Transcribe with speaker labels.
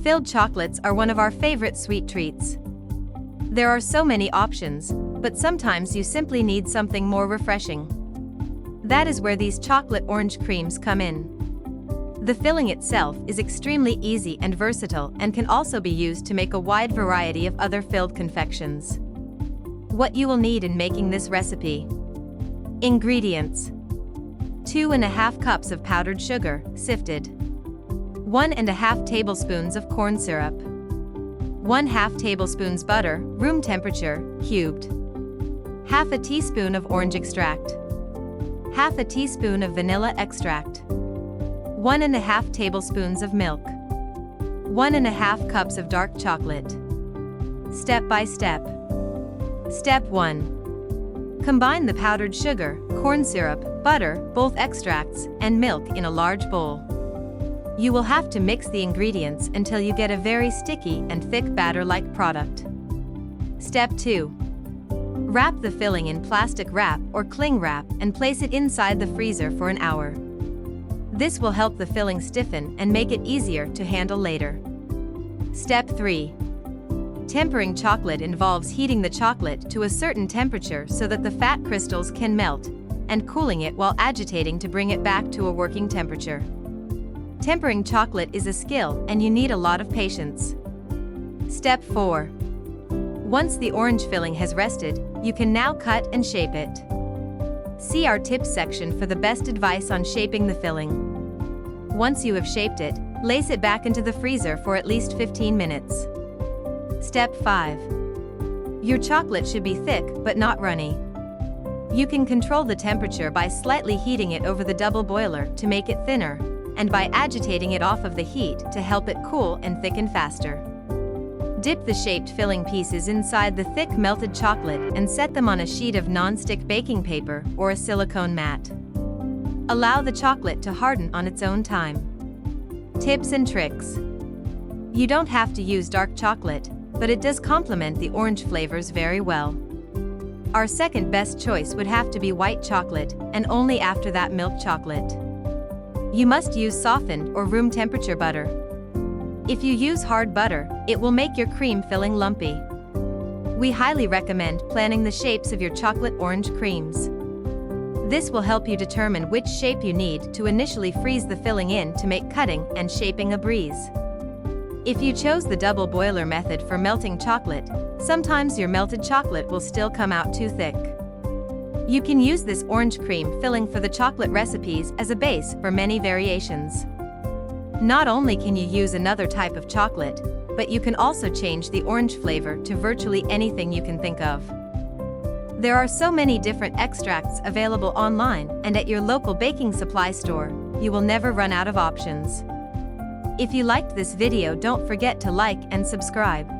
Speaker 1: Filled chocolates are one of our favorite sweet treats. There are so many options, but sometimes you simply need something more refreshing. That is where these chocolate orange creams come in. The filling itself is extremely easy and versatile and can also be used to make a wide variety of other filled confections. What you will need in making this recipe. Ingredients: 2½ cups of powdered sugar, sifted. 1½ tablespoons of corn syrup. 1/2 tablespoons butter, room temperature, cubed. 1/2 teaspoon of orange extract. 1/2 teaspoon of vanilla extract. 1½ tablespoons of milk. 1½ cups of dark chocolate. Step by step. Step 1. Combine the powdered sugar, corn syrup, butter, both extracts, and milk in a large bowl. You will have to mix the ingredients until you get a very sticky and thick batter-like product. Step 2. Wrap the filling in plastic wrap or cling wrap and place it inside the freezer for an hour. This will help the filling stiffen and make it easier to handle later. Step 3. Tempering chocolate involves heating the chocolate to a certain temperature so that the fat crystals can melt, and cooling it while agitating to bring it back to a working temperature. Tempering chocolate is a skill and you need a lot of patience. Step 4. Once the orange filling has rested, you can now cut and shape it. See our tips section for the best advice on shaping the filling. Once you have shaped it, place it back into the freezer for at least 15 minutes. Step 5. Your chocolate should be thick but not runny. You can control the temperature by slightly heating it over the double boiler to make it thinner, and by agitating it off of the heat to help it cool and thicken faster. Dip the shaped filling pieces inside the thick melted chocolate and set them on a sheet of non-stick baking paper or a silicone mat. Allow the chocolate to harden on its own time. Tips and tricks. You don't have to use dark chocolate, but it does complement the orange flavors very well. Our second best choice would have to be white chocolate, and only after that milk chocolate. You must use softened or room temperature butter. If you use hard butter, it will make your cream filling lumpy. We highly recommend planning the shapes of your chocolate orange creams. This will help you determine which shape you need to initially freeze the filling in to make cutting and shaping a breeze. If you chose the double boiler method for melting chocolate, sometimes your melted chocolate will still come out too thick. You can use this orange cream filling for the chocolate recipes as a base for many variations. Not only can you use another type of chocolate, but you can also change the orange flavor to virtually anything you can think of. There are so many different extracts available online and at your local baking supply store, you will never run out of options. If you liked this video, don't forget to like and subscribe.